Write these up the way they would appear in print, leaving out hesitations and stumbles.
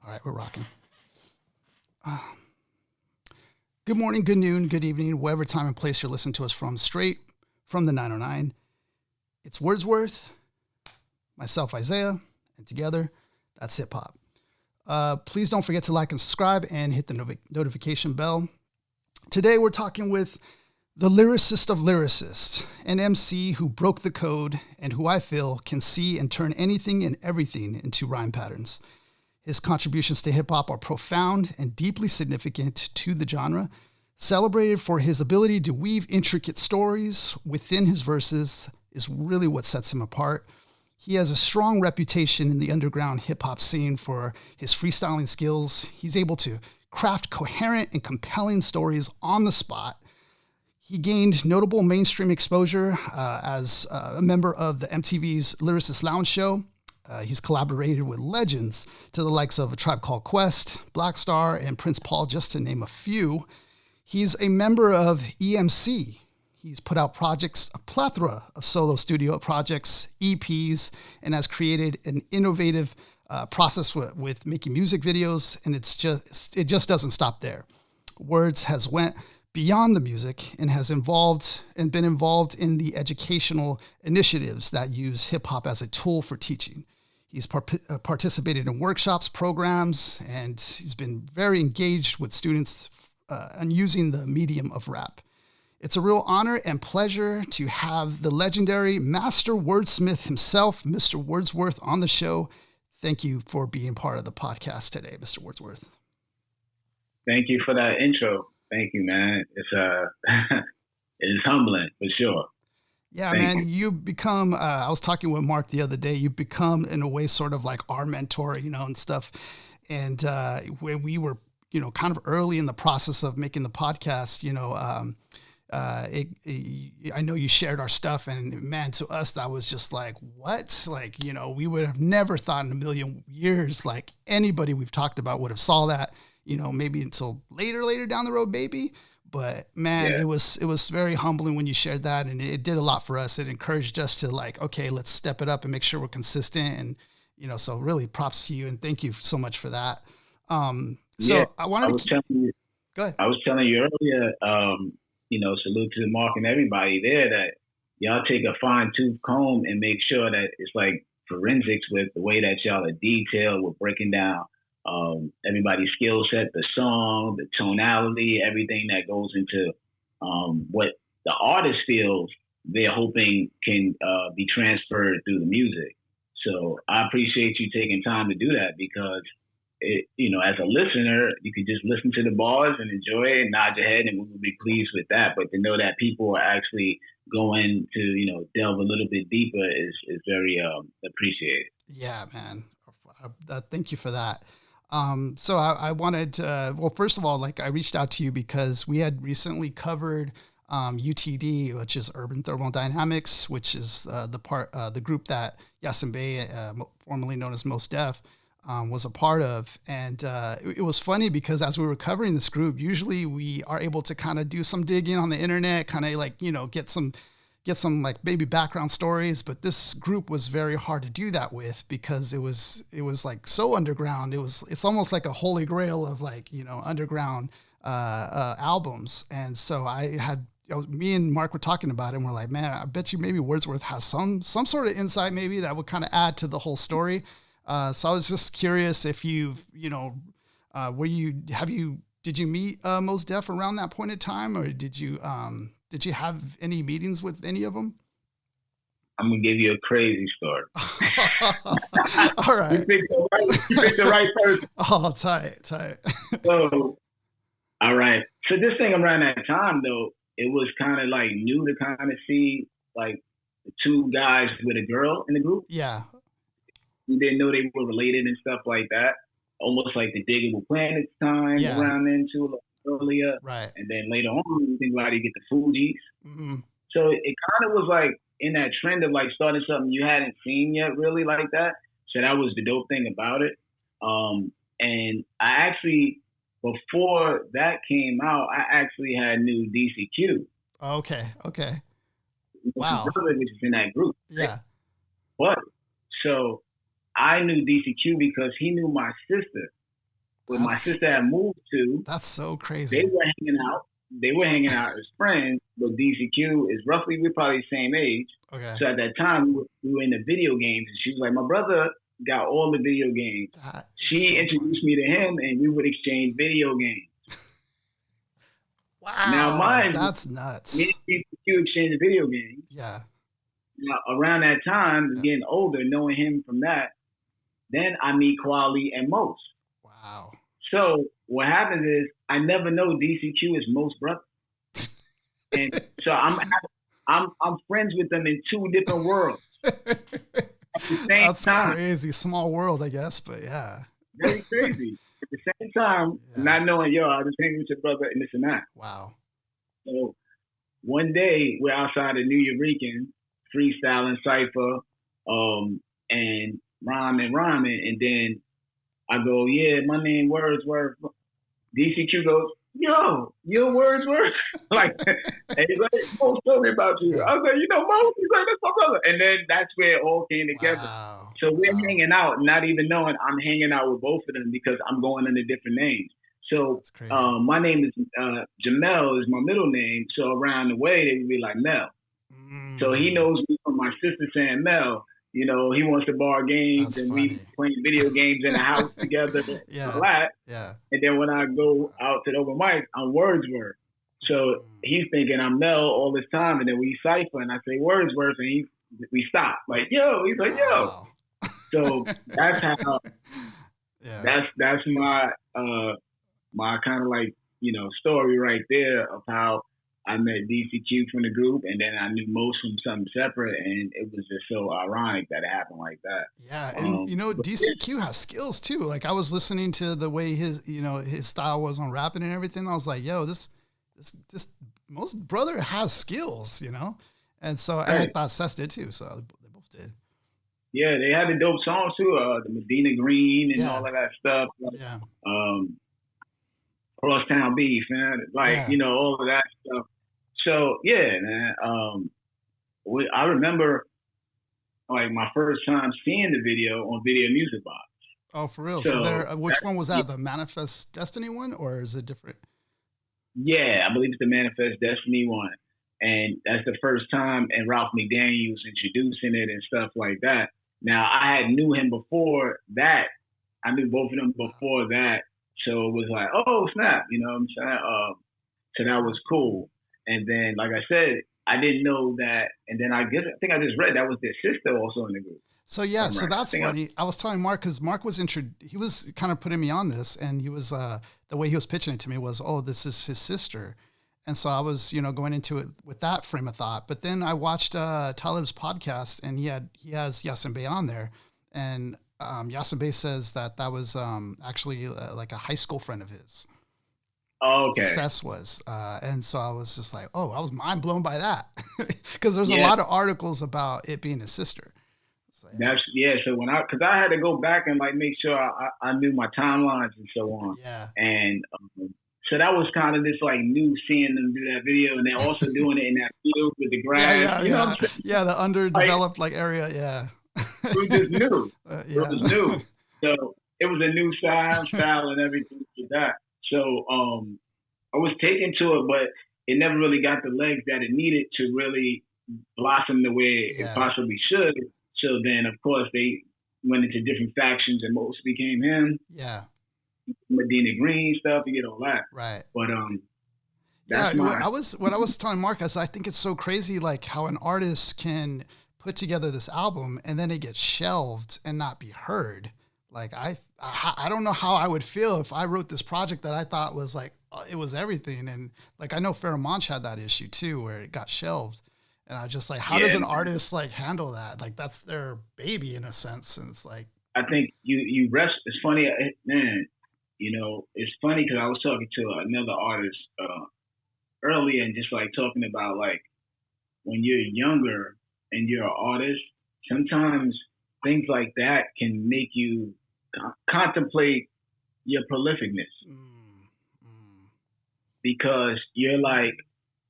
All right, we're rocking. Good morning, good noon, good evening, whatever time and place you're listening to us from, straight from the 909. It's Wordsworth, myself, Isaiah, and together, that's hip hop. Please don't forget to like and subscribe and hit the notification bell. Today, we're talking with the lyricist of lyricists, an MC who broke the code and who I feel can see and turn anything and everything into rhyme patterns. His contributions to hip-hop are profound and deeply significant to the genre, celebrated for his ability to weave intricate stories within his verses is really what sets him apart. He has a strong reputation in the underground hip-hop scene for his freestyling skills. He's able to craft coherent and compelling stories on the spot. He gained notable mainstream exposure as a member of the MTV's Lyricist Lounge show. He's collaborated with legends to the likes of A Tribe Called Quest, Blackstar, and Prince Paul, just to name a few. He's a member of EMC. He's put out projects, a plethora of solo studio projects, EPs, and has created an innovative process with making music videos. And it just doesn't stop there. Words has went beyond the music and has been involved in the educational initiatives that use hip hop as a tool for teaching. He's participated in workshops, programs, and he's been very engaged with students on using the medium of rap. It's a real honor and pleasure to have the legendary master wordsmith himself, Mr. Wordsworth, on the show. Thank you for being part of the podcast today, Mr. Wordsworth. Thank you for that intro. Thank you, man. It's it is humbling for sure. Yeah, man, you become, I was talking with Mark the other day, you become in a way sort of like our mentor, and stuff. And when we were, kind of early in the process of making the podcast, I know you shared our stuff, and man, to us, that was just like, what? Like, we would have never thought in a million years, like anybody we've talked about would have saw that, maybe until later down the road, maybe. But man, yeah. It was very humbling when you shared that, and it did a lot for us. It encouraged us to like, okay, let's step it up and make sure we're consistent. And, so really props to you and thank you so much for that. I was telling you earlier, salute to Mark and everybody there that y'all take a fine tooth comb and make sure that it's like forensics with the way that y'all are detailed with breaking down everybody's skill set, the song, the tonality, everything that goes into what the artist feels they're hoping can be transferred through the music. So I appreciate you taking time to do that because, as a listener, you can just listen to the bars and enjoy it and nod your head and we will be pleased with that. But to know that people are actually going to, delve a little bit deeper is very appreciated. Yeah, man. Thank you for that. So I wanted, first of all, like I reached out to you because we had recently covered UTD, which is Urban Thermodynamics, which is the group that Yasin Bey, formerly known as Mos Def, was a part of. And it was funny because as we were covering this group, usually we are able to kind of do some digging on the internet, kind of like, get some like maybe background stories, but this group was very hard to do that with because it was like so underground. It's almost like a holy grail of like, underground albums. And so me and Mark were talking about it and we're like, man, I bet you maybe Wordsworth has some sort of insight maybe that would kind of add to the whole story. So I was just curious if you've, did you meet Mos Def around that point in time, or did you have any meetings with any of them? I'm going to give you a crazy story. All right. You picked the right person. Oh, tight. So, all right. So this thing around that time, though, it was kind of like new to kind of see like the two guys with a girl in the group. Yeah. You didn't know they were related and stuff like that. Almost like the Diggable Planets time around then too, earlier. Right. And then later on, you think about it, you get the Fugees. Mm-hmm. So it kind of was like in that trend of like starting something you hadn't seen yet really like that. So that was the dope thing about it. And I actually, before that came out, I actually had knew DCQ. Okay. Wow. Which is in that group. Yeah. But so I knew DCQ because he knew my sister. where my sister had moved to. That's so crazy. They were hanging out. They were hanging out as friends, but DCQ is roughly, we're probably the same age. Okay. So at that time, we were in the video games, and she was like, my brother got all the video games. She introduced me to him, and we would exchange video games. Wow. Now, mine, that's nuts. Me and DCQ exchanged video games. Yeah. Now, around that time, getting older, knowing him from that, then I meet Quali and Most. Wow. So what happens is I never know DCQ is Most brother, and so I'm friends with them in two different worlds at the same That's time. Crazy, small world, I guess, but yeah, very crazy. At the same time, not knowing I was hanging with your brother and this and that. Wow. So one day we're outside of New Eurekan, freestyling cipher, and rhyming, and then I go, yeah, my name Wordsworth. DCQ goes, yo, you're Wordsworth? Like, and he's like, Mo, tell me about you. I was like, you know Mo? He's like, that's my brother. And then that's where it all came together. Wow. So we're hanging out, not even knowing I'm hanging out with both of them because I'm going under different names. So my name is Jamel is my middle name. So around the way, they would be like Mel. So he knows me from my sister saying Mel. You know, he wants to borrow games, and we playing video games in the house together a lot. Yeah. And then when I go out to the open mic, I'm Wordsworth. So he's thinking I'm Mel all this time, and then we cipher, and I say Wordsworth, and we stop. Like, yo, he's like, yo. So that's how. That's my my kind of like story right there of how I met DCQ from the group, and then I knew Most from something separate, and it was just so ironic that it happened like that. Yeah, and DCQ has skills too. Like I was listening to the way his style was on rapping and everything. I was like, yo, this Most brother has skills, and so and I thought Sess did too. So they both did. Yeah, they had the dope songs too. The Medina Green and all of that stuff. Yeah. Crosstown Beef, man. All of that stuff. So yeah, man. I remember like my first time seeing the video on Video Music Box. Oh, for real? So which one was that? The Manifest Destiny one, or is it different? Yeah, I believe it's the Manifest Destiny one, and that's the first time. And Ralph McDaniel was introducing it and stuff like that. Now I had knew him before that. I knew both of them before that. So it was like, oh snap, you know what I'm saying? So that was cool. And then, like I said, I didn't know that. And then I think I just read that was their sister also in the group. So yeah, so that's funny. I was telling Mark because Mark was he was kind of putting me on this, and he was the way he was pitching it to me was, oh, this is his sister, and so I was going into it with that frame of thought. But then I watched Talib's podcast, and he has Yasin Bey on there, and Yasin Bey says that was actually like a high school friend of his. Oh, okay. Sess was. And so I was just like, oh, I was mind blown by that. Because there's a lot of articles about it being his sister. So, So because I had to go back and like make sure I knew my timelines and so on. Yeah. And so that was kind of just like new seeing them do that video, and then also doing it in that field with the grass. Yeah, the underdeveloped area. Yeah. It was just new. It was new. So it was a new style and everything like that. So I was taken to it, but it never really got the legs that it needed to really blossom the way it possibly should. So then, of course, they went into different factions, and Most became him. Yeah. Medina Green stuff, you get all that. Right. But what I was telling Mark is I think it's so crazy, like how an artist can put together this album and then it gets shelved and not be heard. Like I don't know how I would feel if I wrote this project that I thought was like it was everything, and like I know Pharoah Monch had that issue too where it got shelved, and I just like how does an artist like handle that? Like that's their baby in a sense, and it's like I think you rest. It's funny, man. It's funny because I was talking to another artist earlier and just like talking about like when you're younger and you're an artist, sometimes things like that can make you contemplate your prolificness because you're like,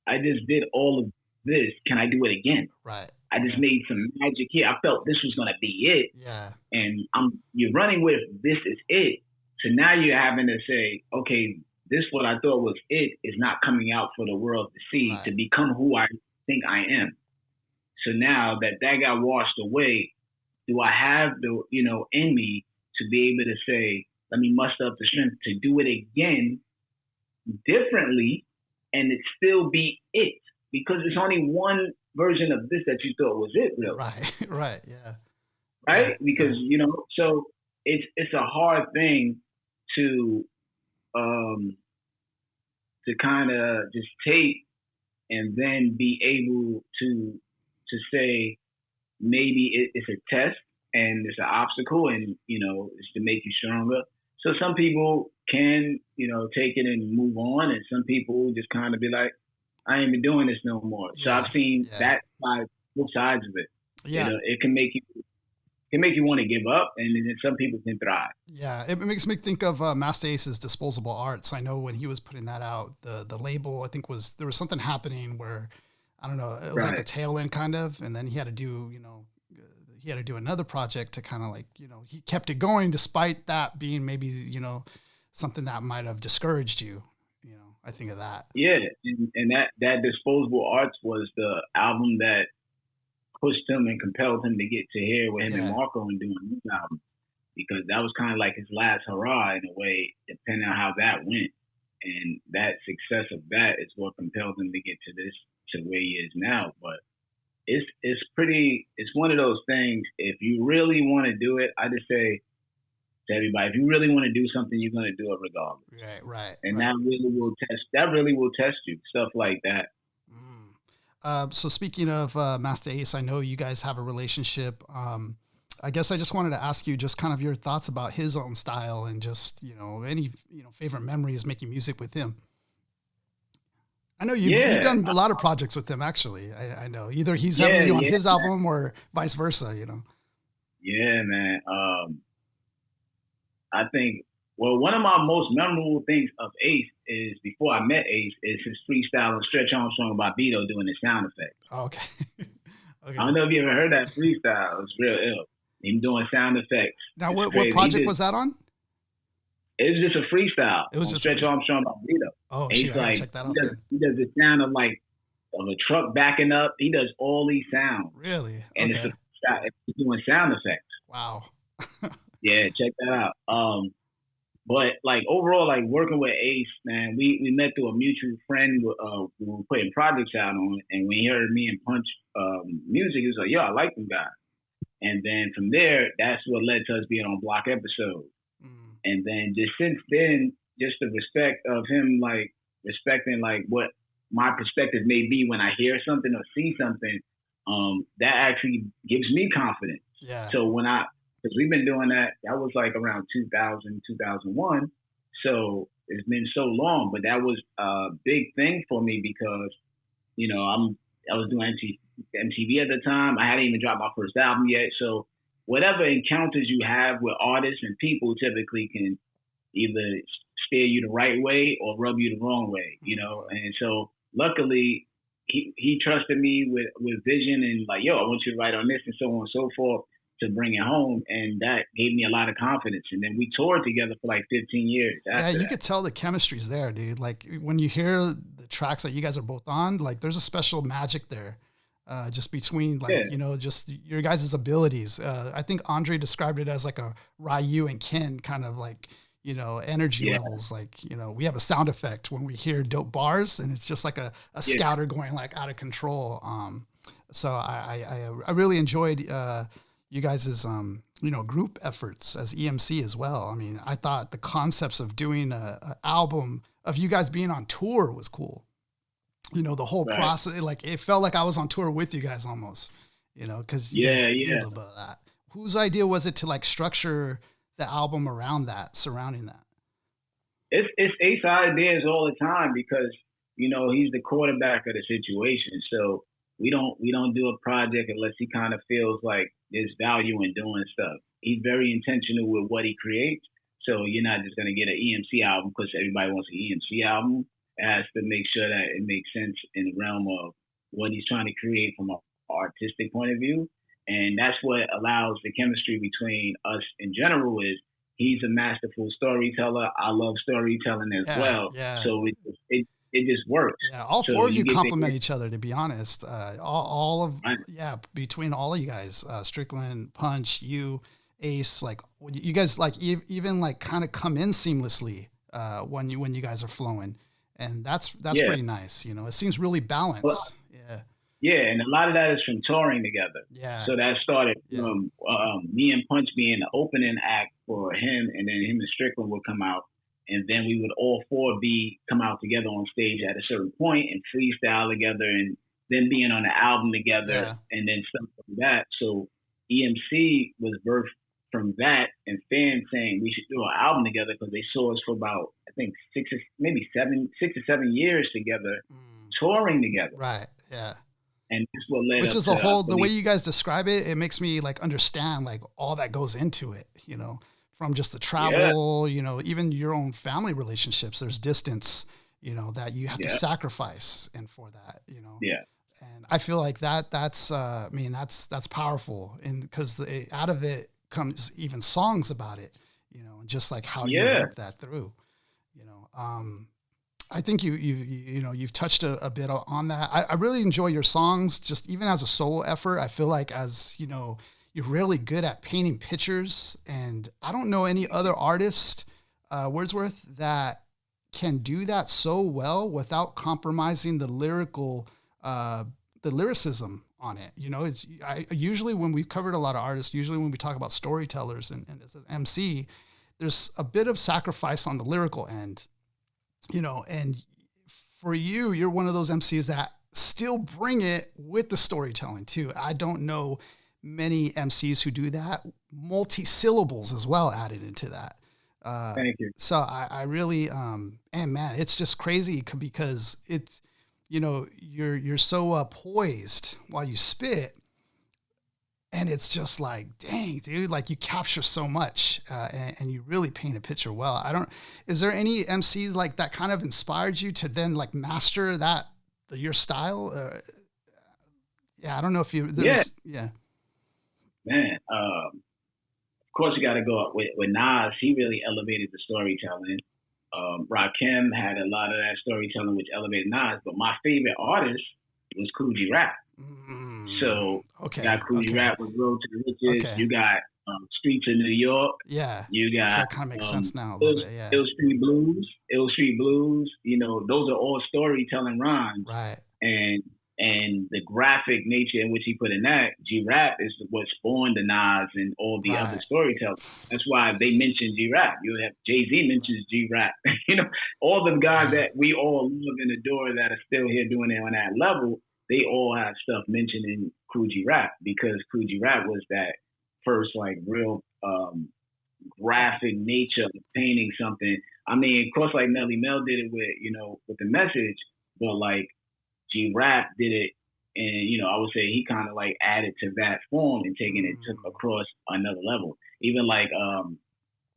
I just did all of this. Can I do it again? Right. I just made some magic here. I felt this was going to be it. Yeah. And you're running with this is it. So now you're having to say, okay, this what I thought was it is not coming out for the world to see Right. to become who I think I am. So now that got washed away, do I have the in me to be able to say, let me muster up the strength to do it again differently, and it still be it, because it's only one version of this that you thought was it, really, Right. Right. Yeah. right? Yeah. Because Yeah. so it's a hard thing to um kind of just take and then be able to say maybe it's a test and it's an obstacle, and it's to make you stronger. So some people can take it and move on, and some people just kind of be like, I ain't been doing this no more. So I've Yeah. seen Yeah. that side, both sides of it. Yeah. It can make you want to give up, and then some people can thrive. Yeah, it makes me think of Master Ace's Disposable Arts. I know when he was putting that out, the label, I think there was something happening where, I don't know, it was like the Right. tail end kind of, and then he had to do, he had to do another project to kind of like, he kept it going despite that being maybe, something that might have discouraged you. I think of that. Yeah, and that Disposable Arts was the album that pushed him and compelled him to get to here with him and Yeah. Marco and doing this album, because that was kind of like his last hurrah in a way, depending on how that went. And that success of that is what compelled him to get to where he is now. But it's one of those things. If you really want to do it, I just say to everybody, if you really want to do something, you're going to do it regardless. Right, right, And right. that really will test you, stuff like that. So speaking of Master Ace, I know you guys have a relationship. I guess I just wanted to ask you just kind of your thoughts about his own style and just, any, favorite memories making music with him. I know you've done a lot of projects with him, actually. I know either he's having you on his album or vice versa, Yeah, man. I think, well, one of my most memorable things of Ace is, before I met Ace, is his freestyle on Stretch Armstrong by Beto doing the sound effects. Oh, okay. Okay. I don't know if you ever heard that freestyle. It's real ill. Him doing sound effects. Now, what project was that on? It was just a freestyle. It was on just Stretch Armstrong by Beto. Oh, shoot, I gotta check that out then. He does the sound of a truck backing up. He does all these sounds. Really? And okay. It's doing sound effects. Wow. Yeah, check that out. But overall, working with Ace, man, we met through a mutual friend. We were putting projects out on, and when he heard me and Punch music, he was like, "Yo, I like them guys." And then from there, that's what led to us being on Block episodes. And then just since then, just the respect of him, respecting what my perspective may be when I hear something or see something, that actually gives me confidence. Yeah. So because we've been doing that was around 2000, 2001. So it's been so long, but that was a big thing for me because, I was doing MTV at the time. I hadn't even dropped my first album yet. So whatever encounters you have with artists and people typically can either steer you the right way or rub you the wrong way, And so luckily he trusted me with vision and yo, I want you to write on this and so on and so forth, to bring it home, and that gave me a lot of confidence. And then we toured together for 15 years. Yeah, you could tell the chemistry's there, dude. When you hear the tracks that you guys are both on, there's a special magic there, just between just your guys' abilities. I think Andre described it as a Ryu and Ken kind of energy levels. We have a sound effect when we hear dope bars, and it's just like a scouter going out of control. So I really enjoyed you guys' group efforts as EMC as well. I mean, I thought the concepts of doing a album of you guys being on tour was cool. The whole process, it felt like I was on tour with you guys almost, because you guys do a little bit of that. Whose idea was it to structure the album around that, surrounding that? It's Ace's ideas all the time because, he's the quarterback of the situation. So we don't do a project unless he kind of feels like there's value in doing stuff. He's very intentional with what he creates. So you're not just going to get an EMC album because everybody wants an EMC album. It has to make sure that it makes sense in the realm of what he's trying to create from an artistic point of view. And that's what allows the chemistry between us in general is he's a masterful storyteller. I love storytelling as well. Yeah. So it just works. Yeah, all so four of you get complement each other, to be honest. All of, right. yeah, between all of you guys, Strickland, Punch, you, Ace, like you guys, like even like kind of come in seamlessly when you guys are flowing, and that's pretty nice. You know, it seems really balanced. Well, yeah. Yeah, and a lot of that is from touring together. Yeah. So that started from me and Punch being the opening act for him, and then him and Strickland would come out, and then we would all four come out together on stage at a certain point and freestyle together, and then being on the album together, and then stuff like that. So EMC was birthed from that, and fans saying we should do an album together because they saw us for about, I think, 6 to 7 years together, touring together. Right. Yeah. And that's what led Which up is to, a whole, the way you guys describe it, it makes me like understand like all that goes into it, you know, from just the travel, you know, even your own family relationships, there's distance, you know, that you have to sacrifice. And for that, you know, and I feel like that's powerful. And because out of it comes even songs about it, you know, and just like how you work that through, you know, I think you've touched a bit on that. I really enjoy your songs, just even as a solo effort. I feel like, as you know, you're really good at painting pictures, and I don't know any other artist, Wordsworth, that can do that so well without compromising the lyricism on it. You know, usually when we've covered a lot of artists, usually when we talk about storytellers and as an MC, there's a bit of sacrifice on the lyrical end. You know, and for you, you're one of those MCs that still bring it with the storytelling too. I don't know many MCs who do that. Multi-syllables as well added into that. Thank you. So I really, and man, it's just crazy because it's, you know, you're so poised while you spit. And it's just like, dang, dude, like you capture so much and you really paint a picture well. Is there any MCs like that kind of inspired you to then like master your style? I don't know if Man, of course you got to go up with Nas. He really elevated the storytelling. Rakim had a lot of that storytelling, which elevated Nas. But my favorite artist was Coogee Rap. So you got Coogee Rap with Road to the Riches. You got Streets of New York. Yeah. You got that kind of makes sense now a little bit. Yeah. Ill Street Blues. You know, those are all storytelling rhymes. Right. And the graphic nature in which he put in that, G-Rap is what spawned the Nas and all the other storytellers. That's why they mention G-Rap. You have Jay-Z mentions G-Rap. You know, all the guys that we all love and adore that are still here doing it on that level, they all have stuff mentioned in Coogee Rap, because Coogee Rap was that first like real graphic nature of painting something. I mean, of course, like Melly Mel did it with the message, but like G-Rap did it, and I would say he kind of like added to that form and taking it to across another level. Even like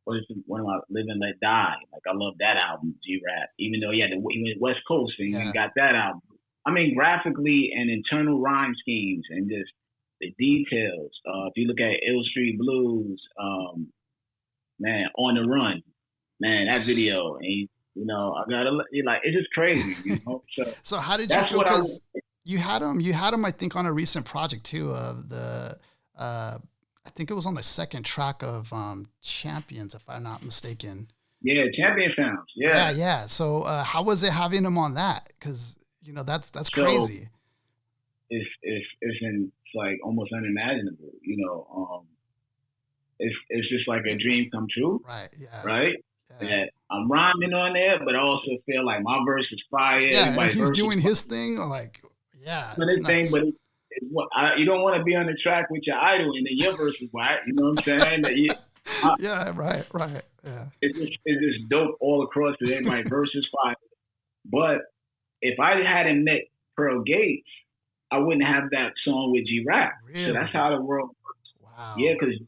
what is one of my Live and Let Die? Like I love that album, G-Rap. Even though he went West Coast and he got that album. I mean, graphically and internal rhyme schemes and just the details. If you look at Ill Street Blues, man, On the Run, man, that video, and I gotta, it's just crazy, So how did you feel? Because you had him, I think, on a recent project too of the, I think it was on the second track of Champions, if I'm not mistaken. Yeah, Champion Sounds. Yeah. Yeah. So how was it having him on that? Because that's crazy. It's like almost unimaginable. It's just like a dream come true. Right. Yeah. Right. Yeah. That I'm rhyming on there, but I also feel like my verse is fire. Yeah, he's doing his thing. Like, it's thing, but it's what you don't want to be on the track with your idol, and then your verse is whack. You know what I'm saying? Yeah, right. Yeah, it's just dope all across it. Everybody's verse is fire, but if I hadn't met Pearl Gates, I wouldn't have that song with G-Rap. Really? So that's how the world works. Wow. Yeah, because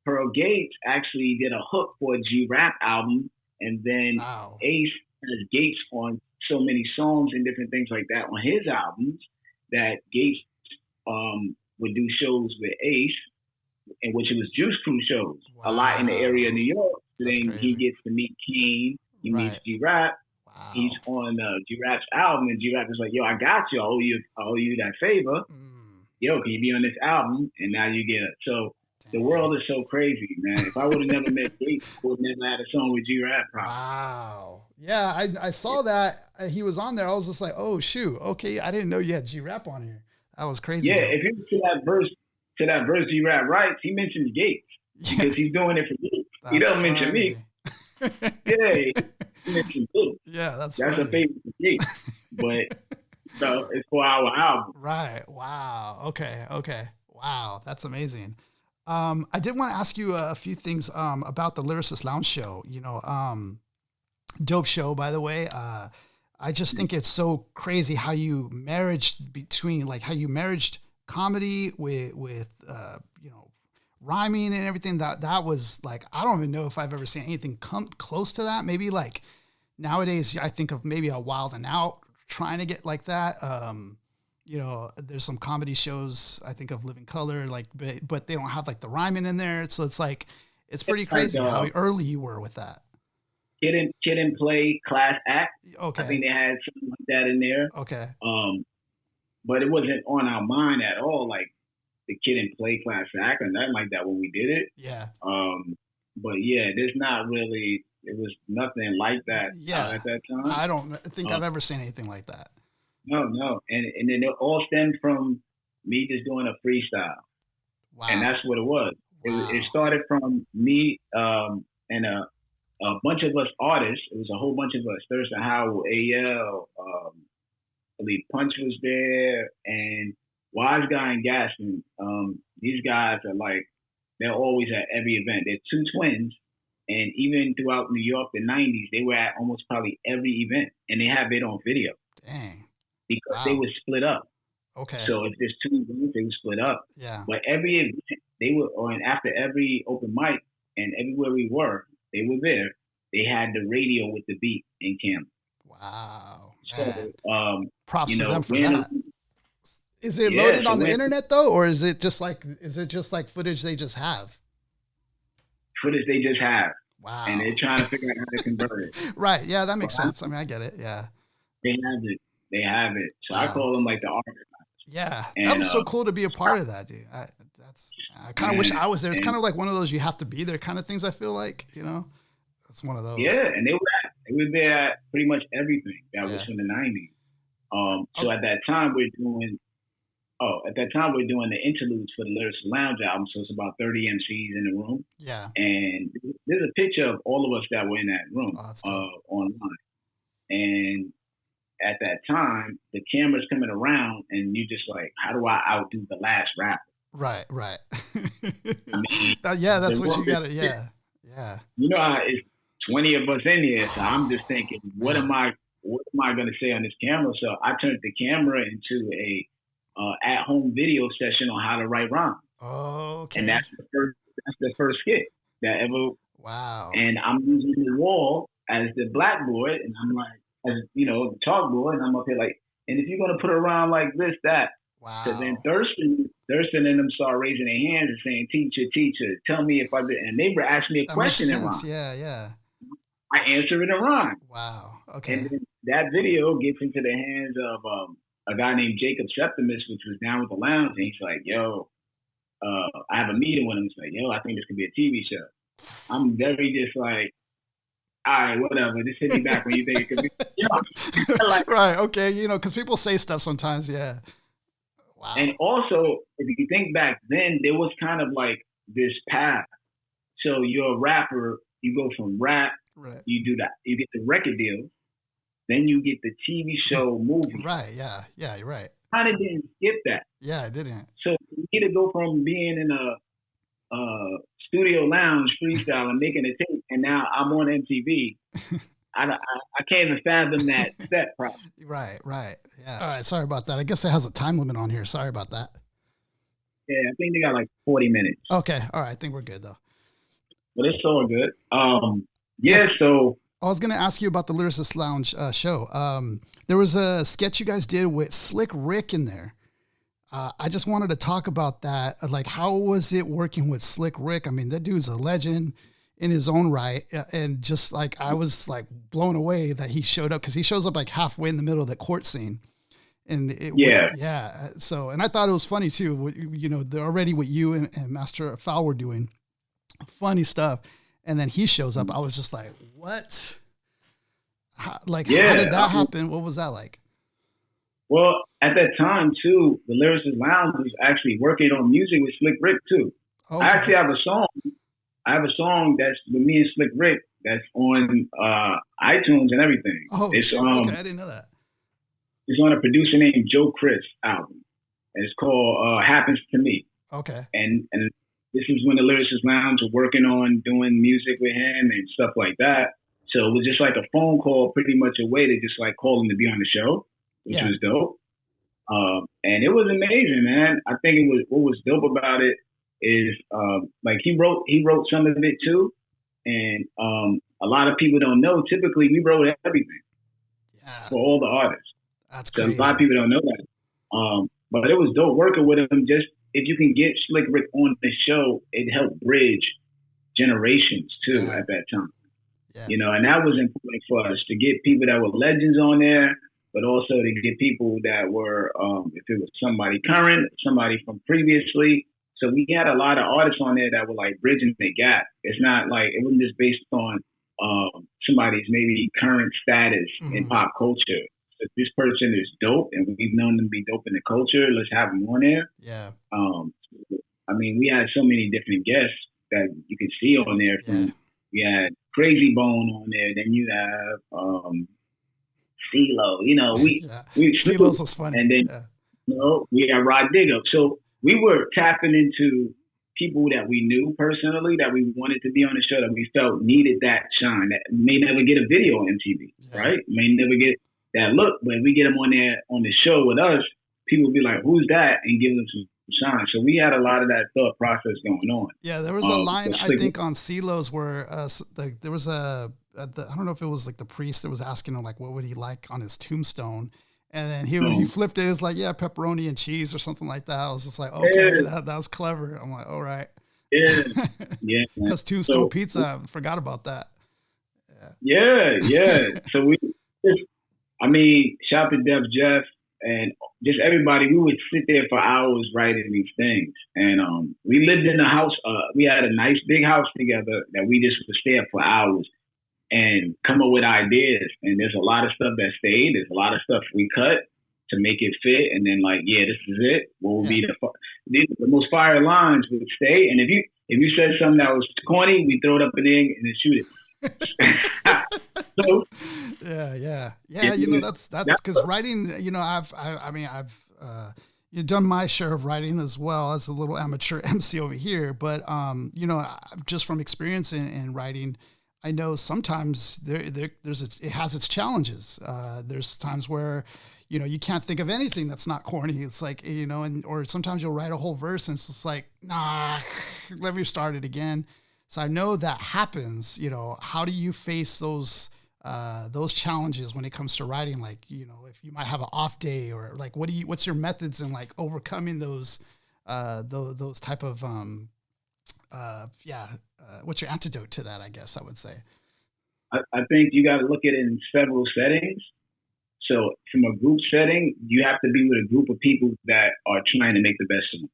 Pearl Gates actually did a hook for a G-Rap album, and then Ace has Gates on so many songs and different things like that on his albums that Gates would do shows with Ace, in which it was Juice Crew shows a lot in the area of New York. So then he gets to meet Kane. He meets G-Rap. Wow. He's on G-Rap's album, and G-Rap is like, "Yo, I got you. I owe you that favor. Yo, can you be on this album?" And now you get it. So the world is so crazy, man. If I would have never met Gates, I would have never had a song with G-Rap. Wow. Yeah, I saw that he was on there. I was just like, oh shoot, okay, I didn't know you had G-Rap on here. That was crazy. Yeah, if you to that verse G-Rap writes, he mentions Gates because he's doing it for me. He doesn't mention me. Yeah, he mentions me. Yeah, that's a favorite for Gates, but so it's for our album. Right. Wow. Okay. Wow, that's amazing. I did want to ask you a few things about the Lyricist Lounge show. You know, dope show, by the way. I just think it's so crazy how you married comedy with you know, rhyming and everything. That was like, I don't even know if I've ever seen anything come close to that. Maybe like nowadays, I think of maybe a Wild and Out trying to get like that. You know, there's some comedy shows, I think of Living Color, like, but they don't have like the rhyming in there. So it's like, it's pretty crazy how early you were with that. Kid and Play Class Act. Okay. I think they had something like that in there. Okay. But it wasn't on our mind at all, like the Kid and Play Class Act or nothing like that when we did it. Yeah. But yeah, there's not really, it was nothing like that at that time. I don't think I've ever seen anything like that. No. And then it all stemmed from me just doing a freestyle. Wow. And that's what it was. Wow. It started from me and a bunch of us artists. It was a whole bunch of us. Thurston Howell, AL, I believe Punch was there, and Wise Guy and Gaston. These guys are like, they're always at every event. They're two twins. And even throughout New York, the 90s, they were at almost probably every event. And they have it on video. Dang. Because they were split up. Okay. So if there's two events, they were split up. Yeah. But every event, they were, and after every open mic and everywhere we were, they were there. They had the radio with the beat in camera. Wow. So, props to them for that. Is it loaded on the internet though, or is it just like footage they just have? Footage they just have. Wow. And they're trying to figure out how to convert it. Right. Yeah, that makes sense. I mean, I get it. Yeah. They have it. So I call them like the archives. Yeah. And, that was so cool to be a part of that, dude. I kind of wish I was there. It's kind of like one of those you have to be there kind of things, I feel like, you know? It's one of those. Yeah, and they were there at pretty much everything that was from the 90s. So at that time we're doing the interludes for the Lyricist Lounge album. So it's about 30 MCs in the room. Yeah. And there's a picture of all of us that were in that room online. And at that time, the camera's coming around, and you just like, how do I outdo the last rapper? Right. I mean, that's what you got to, yeah. You know, it's 20 of us in here, so I'm just thinking, what am I going to say on this camera? So I turned the camera into a at-home video session on how to write rhymes. Oh, okay. And that's the first skit that ever. Wow. And I'm using the wall as the blackboard, and I'm like, as you know, the chalkboard, and I'm up here like, and if you're gonna put a rhyme like this, that. Wow. So then Thurston and them start raising their hands and saying, "Teacher, tell me if I did." And they were asking me a question in rhyme. Yeah. I answer it in rhyme. Wow. Okay. And then that video gets into the hands of a guy named Jacob Septimus, which was down with the lounge, and he's like, "Yo, I have a meeting with him." He's like, "Yo, I think this could be a TV show." I'm very just like, all right, whatever. Just hit me back when you think it could be. You know, like, right. Okay. You know, because people say stuff sometimes. Yeah. Wow. And also, if you think back then, there was kind of like this path. So you're a rapper, you go from rap, right. You do that, you get the record deal, then you get the TV show, movie. Right. Yeah. You're right. Kind of didn't skip that. Yeah, I didn't. So you get to go from being in a studio lounge freestyle and making a tape, and now I'm on MTV. I can't even fathom that step process. Right. Yeah. All right. Sorry about that. I guess it has a time limit on here. Sorry about that. Yeah, I think they got like 40 minutes. Okay. All right. I think we're good though. But it's all good. Yeah. So I was going to ask you about the Lyricist Lounge show. There was a sketch you guys did with Slick Rick in there. I just wanted to talk about that. Like, how was it working with Slick Rick? I mean, that dude's a legend in his own right. And just like, I was like blown away that he showed up, because he shows up like halfway in the middle of the court scene. And yeah. So, and I thought it was funny too, you know, already what you and Master Fowl were doing, funny stuff. And then he shows up. I was just like, what? How did that happen? What was that like? Well, at that time too, the Lyricist Lounge was actually working on music with Slick Rick too. Okay. I actually have a song. I have a song that's with me and Slick Rick that's on iTunes and everything. Oh, it's okay, I didn't know that. It's on a producer named Joe Chris album. And it's called Happens to Me. Okay. And this is when the Lyricist Lounge were working on doing music with him and stuff like that. So it was just like a phone call, pretty much a way to just like call him to be on the show, which was dope. And it was amazing, man. I think what was dope about it is like he wrote some of it too. And a lot of people don't know, typically we wrote everything for all the artists. That's crazy. So a lot of people don't know that. But it was dope working with him. Just if you can get Slick Rick on the show, it helped bridge generations too at that time. Yeah. You know, and that was important for us to get people that were legends on there, but also to get people that were, if it was somebody current, somebody from previously. So we had a lot of artists on there that were like bridging the gap. It's not like, it wasn't just based on somebody's maybe current status in pop culture. If this person is dope and we've known them to be dope in the culture, let's have them on there. Yeah. I mean, we had so many different guests that you could see on there. We had Crazy Bone on there. Then you have CeeLo. You know, CeeLo's was funny. And then you know, we had Rod Digger. So we were tapping into people that we knew personally, that we wanted to be on the show, that we felt needed that shine, that may never get a video on MTV, right? May never get that look. When we get them on there on the show with us, people will be like, "Who's that?" and give them some shine. So we had a lot of that thought process going on. Yeah, there was a line I think on CeeLo's where there was I don't know if it was like the priest that was asking him like what would he like on his tombstone, and then he flipped it. It's like pepperoni and cheese or something like that. I was just like, okay, that was clever. I'm like, all right. Yeah, Because Tombstone Pizza, I forgot about that. Yeah. So shout out to Def Jeff and just everybody. We would sit there for hours writing these things. And we lived in a house. We had a nice big house together that we just would stay up for hours and come up with ideas. And there's a lot of stuff that stayed. There's a lot of stuff we cut to make it fit. And then this is it. What would be the most fire lines would stay. And if you said something that was corny, we throw it up in the air and then shoot it. You know, that's because writing, you know, I've done my share of writing as well as a little amateur MC over here, but you know, just from experience in writing, I know sometimes it has its challenges. There's times where, you know, you can't think of anything that's not corny. It's like, you know, or sometimes you'll write a whole verse and it's just like, nah, let me start it again. So I know that happens. You know, how do you face those challenges when it comes to writing? Like, you know, if you might have an off day, or like, what's your methods in like overcoming those type of what's your antidote to that? I guess I would say. I think you got to look at it in several settings. So from a group setting, you have to be with a group of people that are trying to make the best of them.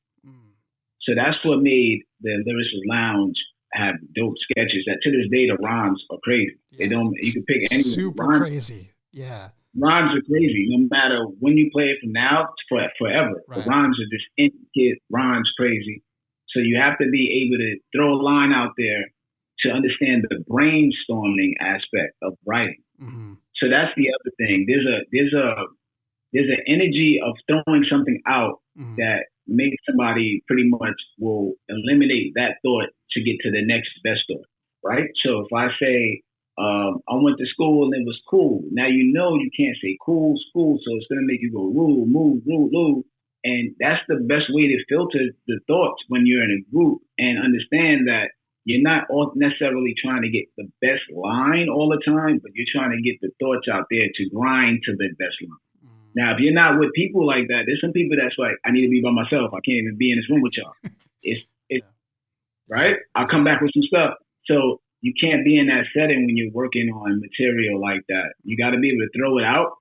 So that's what made the Lyricist Lounge have dope sketches that to this day the rhymes are crazy. You can pick any super rhymes. Crazy. Yeah. Rhymes are crazy. No matter when you play it from now to forever. Right. The rhymes are just intricate, rhymes crazy. So you have to be able to throw a line out there to understand the brainstorming aspect of writing. Mm-hmm. So that's the other thing. There's an energy of throwing something out that makes somebody pretty much will eliminate that thought to get to the next best thought, right? So if I say, I went to school and it was cool. Now you know you can't say cool, school, so it's going to make you go rule, move, rule. And that's the best way to filter the thoughts when you're in a group and understand that you're not necessarily trying to get the best line all the time, but you're trying to get the thoughts out there to grind to the best line. Now, if you're not with people like that, there's some people that's like, I need to be by myself. I can't even be in this room with y'all. It's right. I'll come back with some stuff. So you can't be in that setting when you're working on material like that. You got to be able to throw it out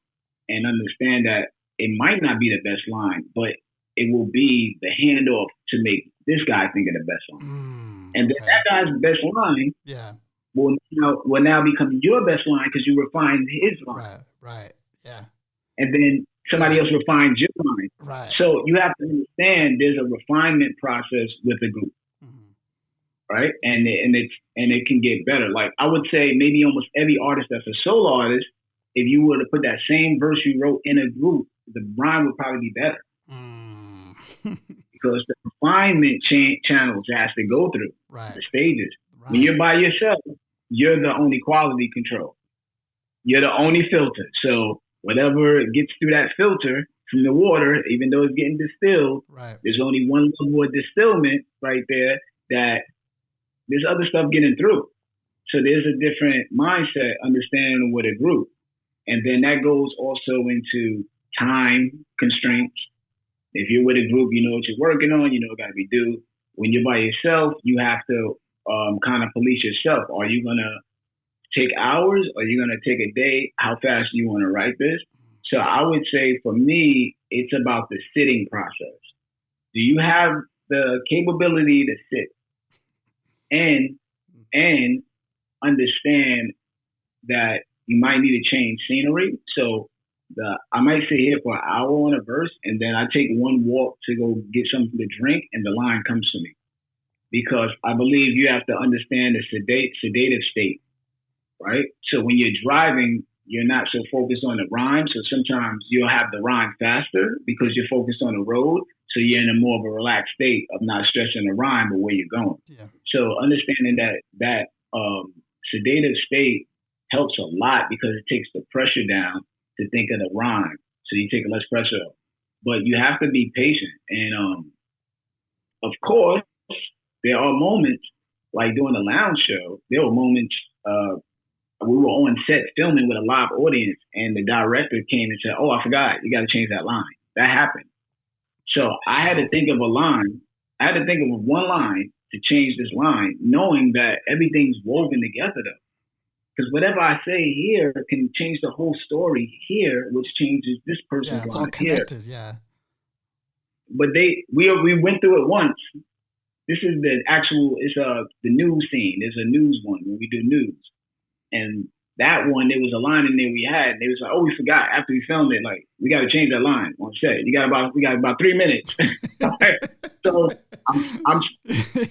and understand that it might not be the best line, but it will be the handoff to make this guy think of the best line. And then that guy's best line will now become your best line because you refined his line. Right. Yeah. And then somebody else refines your line. Right. So you have to understand there's a refinement process with the group. Right. And it can get better. Like I would say maybe almost every artist that's a solo artist, if you were to put that same verse you wrote in a group, the rhyme would probably be better. Because the refinement channels it has to go through the stages. Right. When you're by yourself, you're the only quality control. You're the only filter. So whatever gets through that filter from the water, even though it's getting distilled, there's only one level of distillment right there that there's other stuff getting through. So there's a different mindset, understanding with a group. And then that goes also into time constraints. If you're with a group, you know what you're working on, you know what got to be due. When you're by yourself, you have to kind of police yourself. Are you going to take hours? Or are you going to take a day? How fast do you want to write this? So I would say for me, it's about the sitting process. Do you have the capability to sit and understand that you might need to change scenery? So I might sit here for an hour on a verse, and then I take one walk to go get something to drink, and the line comes to me. Because I believe you have to understand the sedative state, right? So when you're driving, you're not so focused on the rhyme. So sometimes you'll have the rhyme faster because you're focused on the road. So you're in a more of a relaxed state of not stressing the rhyme, but where you're going. Yeah. So understanding that sedative state helps a lot because it takes the pressure down to think of the rhyme. So you take less pressure off. But you have to be patient. And of course, there are moments like doing the lounge show. There were moments we were on set filming with a live audience, and the director came and said, "Oh, I forgot. You got to change that line." That happened. So I had to think of a line. I had to think of one line to change this line, knowing that everything's woven together, though. Because whatever I say here can change the whole story here, which changes this person's line. Yeah, it's all connected. Here. Yeah. But we went through it once. This is the actual. It's the news scene. There's a news one when we do news, and that one there was a line in there we had. And they was like, "Oh, we forgot after we filmed it. Like we got to change that line on set. We got about 3 minutes." So I'm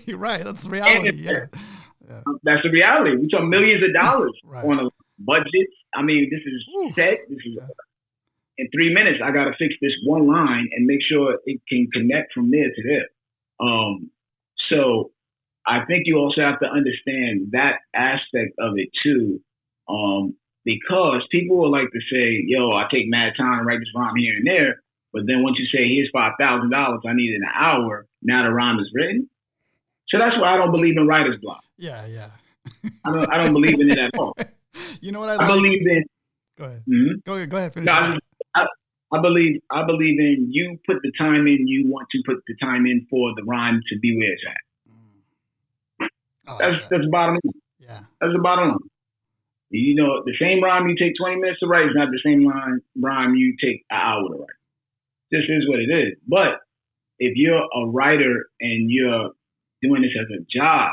You're right. That's the reality. Yeah. That's the reality. We talk millions of dollars on a budget. I mean, this is set. This is in 3 minutes. I got to fix this one line and make sure it can connect from there to there. So I think you also have to understand that aspect of it too, because people will like to say, "Yo, I take mad time to write this rhyme here and there," but then once you say, "Here's $5,000, I need an hour," now the rhyme is written. So that's why I don't believe in writer's block. Yeah. I don't believe in it at all. You know what I believe in. Go ahead. Mm-hmm. Go ahead. Finish. No, I believe in you put the time in. You want to put the time in for the rhyme to be where it's at. That's the bottom line. Yeah. That's the bottom line. You know, the same rhyme you take 20 minutes to write is not the same rhyme you take an hour to write. This is what it is. But if you're a writer and you're doing this as a job,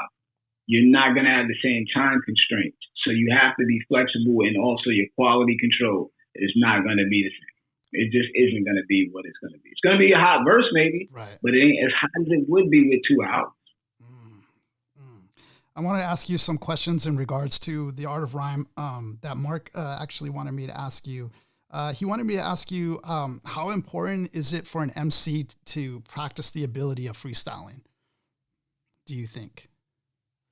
you're not going to have the same time constraints. So you have to be flexible, and also your quality control is not going to be the same. It just isn't going to be what it's going to be. It's going to be a hot verse maybe, but it ain't as hot as it would be with 2 hours. I want to ask you some questions in regards to the art of rhyme that Mark actually wanted me to ask you. He wanted me to ask you, how important is it for an MC to practice the ability of freestyling? Do you think?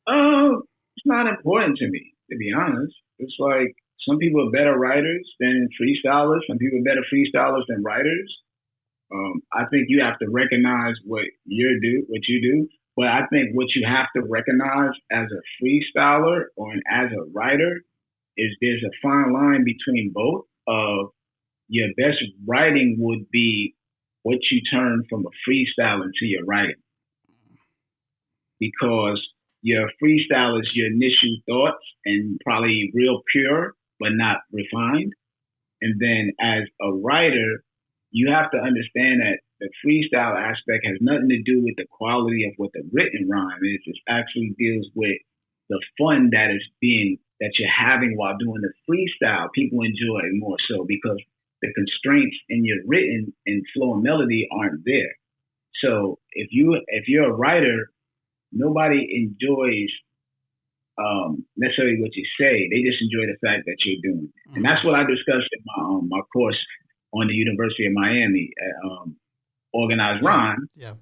It's not important to me, to be honest. It's like some people are better writers than freestylers. Some people are better freestylers than writers. I think you have to recognize what you do. But I think what you have to recognize as a freestyler or as a writer is there's a fine line between both of your best writing would be what you turn from a freestyle into your writing, because your freestyle is your initial thoughts and probably real pure but not refined. And then as a writer, you have to understand that the freestyle aspect has nothing to do with the quality of what the written rhyme is. It actually deals with the fun that you're having while doing the freestyle. People enjoy it more so because the constraints in your written and flow and melody aren't there. So if you're a writer, nobody enjoys necessarily what you say. They just enjoy the fact that you're doing it. And that's what I discussed in my course on the University of Miami, organized rhyme. Yeah.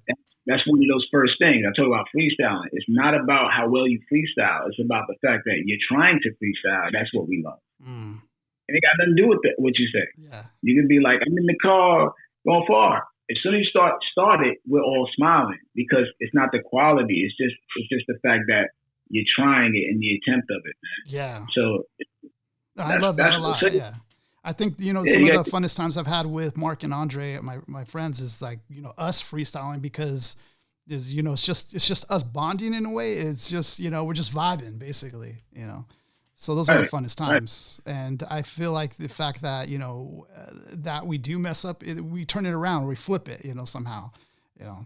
That's one of those first things. I talk about freestyling. It's not about how well you freestyle. It's about the fact that you're trying to freestyle. That's what we love. And it got nothing to do with what you say. Yeah. You can be like, I'm in the car going far. As soon as you start it, we're all smiling because it's not the quality. It's just the fact that you're trying it in the attempt of it. Yeah. So I love that a lot. Yeah. I think, some of the funnest times I've had with Mark and Andre, my friends, is like, us freestyling, because it's just us bonding in a way. It's just, we're just vibing basically, so those are the funnest times. Right. And I feel like the fact that, that we do mess up, we turn it around, we flip it, somehow,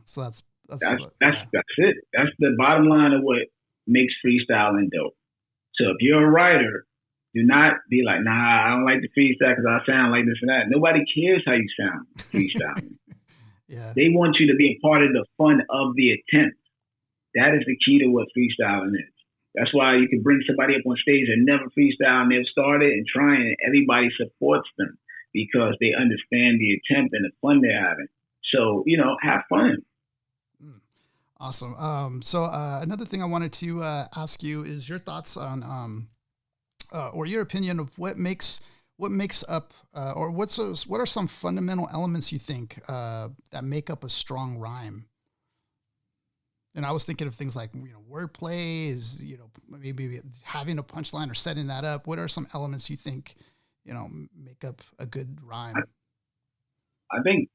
so that's it. That's the bottom line of what makes freestyling dope. So if you're a writer, do not be like, nah, I don't like the freestyle because I sound like this and that. Nobody cares how you sound freestyling. Yeah. They want you to be a part of the fun of the attempt. That is the key to what freestyling is. That's why you can bring somebody up on stage and never freestyle and they've started and trying, and everybody supports them because they understand the attempt and the fun they're having. So, have fun. Awesome. So another thing I wanted to ask you is your thoughts on or your opinion of what makes up, or what are some fundamental elements you think that make up a strong rhyme? And I was thinking of things like, wordplay is, maybe having a punchline or setting that up. What are some elements you think, make up a good rhyme? I think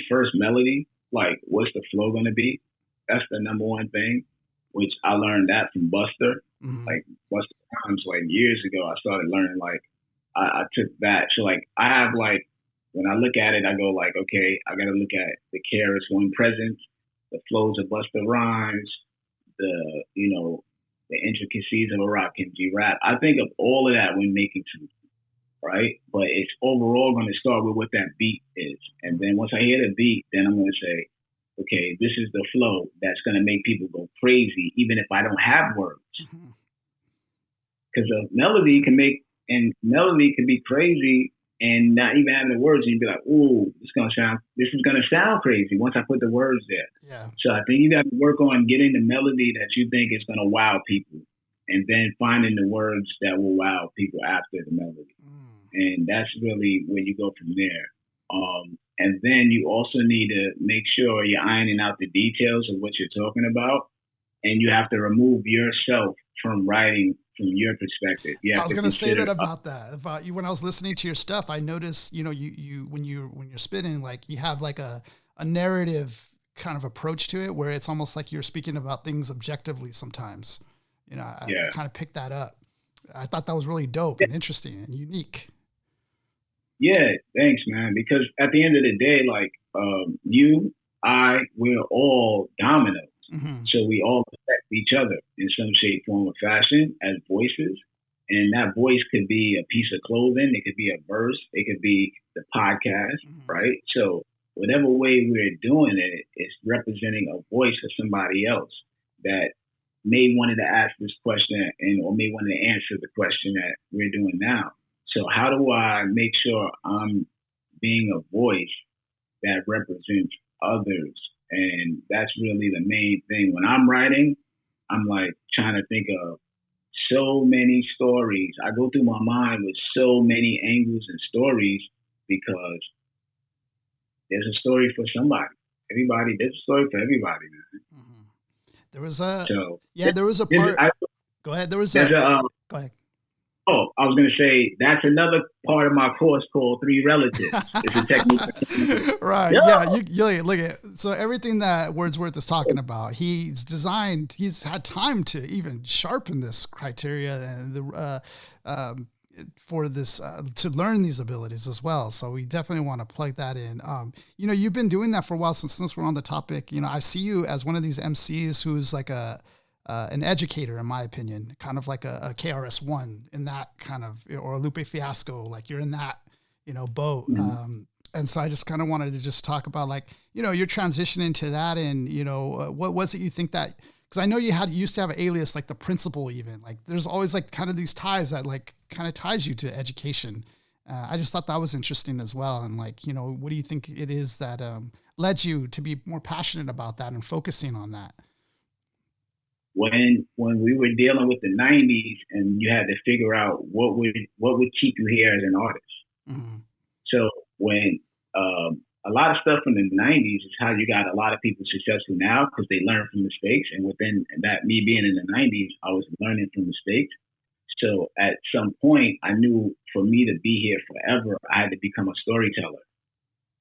first melody, like what's the flow going to be? That's the number one thing, which I learned that from Buster. Mm-hmm. Like Buster Rhymes, like years ago, I started learning, like, I took that. So like, I have like, when I look at it, I go like, okay, I got to look at the KRS One presence, the flows of Buster Rhymes, the intricacies of a Rakim G rap. I think of all of that when making something, right? But it's overall going to start with what that beat is. And then once I hear the beat, then I'm going to say, okay, this is the flow that's going to make people go crazy, even if I don't have words. Because a melody can be crazy and not even having the words, and you'd be like, ooh, this is going to sound crazy once I put the words there. Yeah. So I think you got to work on getting the melody that you think is going to wow people, and then finding the words that will wow people after the melody. And that's really where you go from there. And then you also need to make sure you're ironing out the details of what you're talking about, and you have to remove yourself from writing from your perspective. I was going to say that about you. When I was listening to your stuff, I noticed, you when you're spitting, like you have like a narrative kind of approach to it, where it's almost like you're speaking about things objectively sometimes. I kind of picked that up. I thought that was really dope and interesting and unique. Yeah, thanks, man. Because at the end of the day, like we're all dominoes. Mm-hmm. So we all affect each other in some shape, form, or fashion as voices. And that voice could be a piece of clothing. It could be a verse. It could be the podcast, right? So whatever way we're doing it, it's representing a voice for somebody else that may wanted to ask this question or may want to answer the question that we're doing now. So how do I make sure I'm being a voice that represents others? And that's really the main thing. When I'm writing, I'm like trying to think of so many stories. I go through my mind with so many angles and stories because there's a story for somebody. There's a story for everybody, man. Mm-hmm. There was a part. Go ahead. Go ahead. Oh, I was going to say that's another part of my course called Three Relatives. It's a technique. Right. Yeah. You look at so everything that Wordsworth is talking about, he's had time to even sharpen this criteria and for this to learn these abilities as well. So we definitely want to plug that in. You've been doing that for a while since we're on the topic. I see you as one of these MCs who's like an educator, in my opinion, kind of like a KRS-One in that kind of, or a Lupe Fiasco, like you're in that, boat. Mm-hmm. And so I just kind of wanted to just talk about like, your transition into that and, what was it you think that, because I know you used to have an alias like the principal even, like there's always like kind of these ties that like kind of ties you to education. I just thought that was interesting as well. And like, what do you think it is that led you to be more passionate about that and focusing on that? When we were dealing with the 90s and you had to figure out what would keep you here as an artist. Mm-hmm. So when a lot of stuff from the 90s is how you got a lot of people successful now because they learn from mistakes. And within that, me being in the 90s, I was learning from mistakes. So at some point, I knew for me to be here forever, I had to become a storyteller.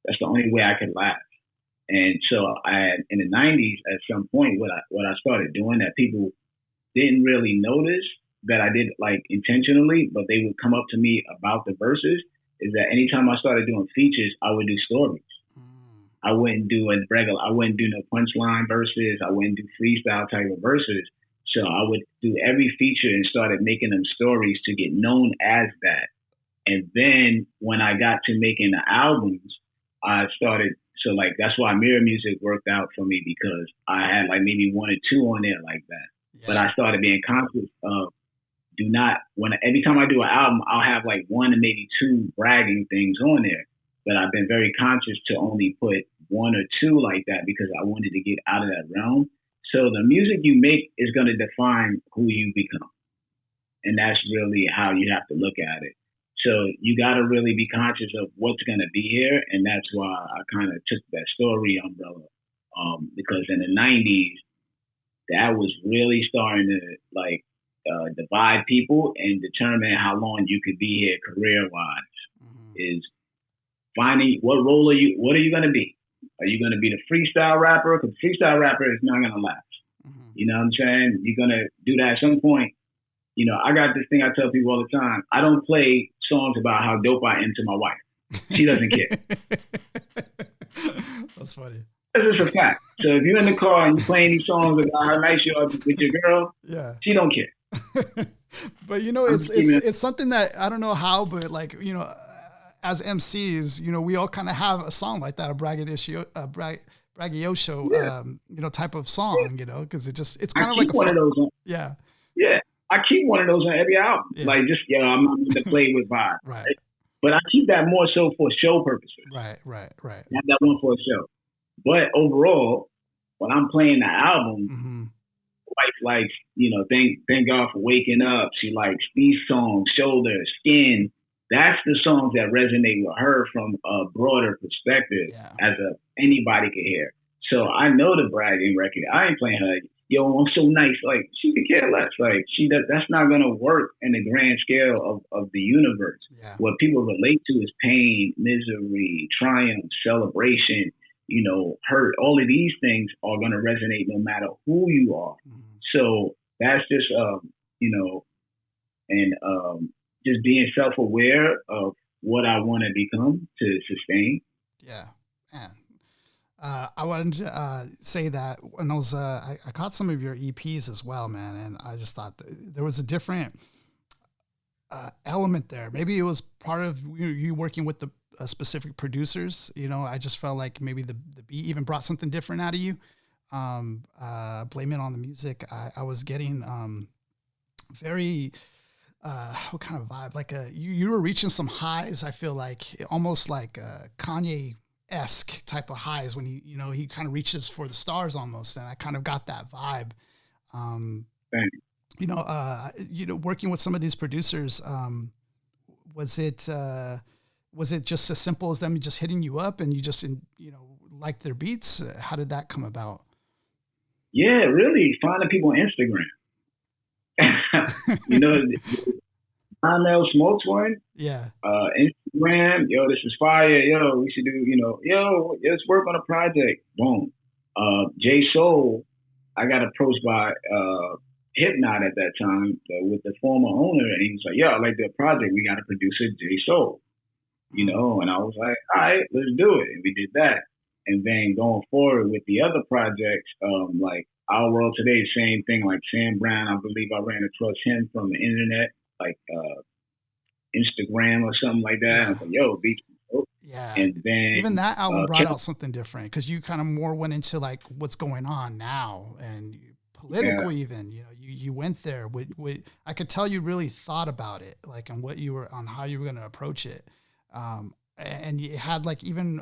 That's the only way I could last. And so in the 90s, at some point, what I started doing that people didn't really notice that I did like intentionally, but they would come up to me about the verses, is that anytime I started doing features, I would do stories. I wouldn't do no punchline verses. I wouldn't do freestyle type of verses. So I would do every feature and started making them stories to get known as that. And then when I got to making the albums, I started, so like that's why Mirror Music worked out for me because I had like maybe one or two on there like that. Yeah. But I started being conscious of every time I do an album, I'll have like one and maybe two bragging things on there. But I've been very conscious to only put one or two like that because I wanted to get out of that realm. So the music you make is going to define who you become. And that's really how you have to look at it. So you got to really be conscious of what's going to be here. And that's why I kind of took that story umbrella. Because in the 90s, that was really starting to like divide people and determine how long you could be here career-wise. Mm-hmm. Is finding what are you going to be? Are you going to be the freestyle rapper? Because freestyle rapper is not going to last. Mm-hmm. You know what I'm saying? You're going to do that at some point. I got this thing I tell people all the time. I don't play songs about how dope I am to my wife. She doesn't care. That's funny. That's just a fact. So if you're in the car and you're playing these songs about how nice you are with your girl, yeah, she don't care. But it's something that I don't know how, but like, as MCs, we all kind of have a song like that, a braggadocio, yeah. Type of song, because it's kind of like one of those. Yeah. Yeah. I keep one of those on every album. Yeah. Like just, I'm not going to play with vibe. Right. But I keep that more so for show purposes. Right. I have that one for a show. But overall, when I'm playing the album, mm-hmm. wife likes, thank God for waking up. She likes these songs, Shoulder, Skin. That's the songs that resonate with her from a broader perspective, as anybody can hear. So I know the bragging record. I ain't playing her, yo, I'm so nice. Like, she could care less. Like, that's not going to work in the grand scale of the universe. Yeah. What people relate to is pain, misery, triumph, celebration, hurt. All of these things are going to resonate no matter who you are. Mm-hmm. So that's just, just being self-aware of what I want to become to sustain. Yeah, man. I wanted to say that when I was, I caught some of your EPs as well, man, and I just thought there was a different element there. Maybe it was part of you working with the specific producers. I just felt like maybe the beat even brought something different out of you. Blame it on the music. I was getting very... what kind of vibe? Like you were reaching some highs. I feel like almost like Kanye-esque type of highs when he kind of reaches for the stars almost, and I kind of got that vibe. Working with some of these producers, was it just as simple as them just hitting you up and you just liked their beats? How did that come about? Yeah, really finding people on Instagram. Lionel Smokes one. Yeah. Instagram, yo, this is fire. Yo, we should do, yo, let's work on a project. Boom. J Soul, I got approached by Hypnot at that time with the former owner, and he was like, "Yo, I like that project. We got to produce it, J Soul." And I was like, "All right, let's do it." And we did that. And then going forward with the other projects, like Our World Today, same thing. Like Sam Brown, I believe I ran across him from the internet, like Instagram or something like that. Yeah. I was like, "Yo, beat." Yeah. And then even that album brought out something different because you kind of more went into like what's going on now and political, even, you went there with, I could tell you really thought about it, like on what you were, on how you were going to approach it. And you had like even,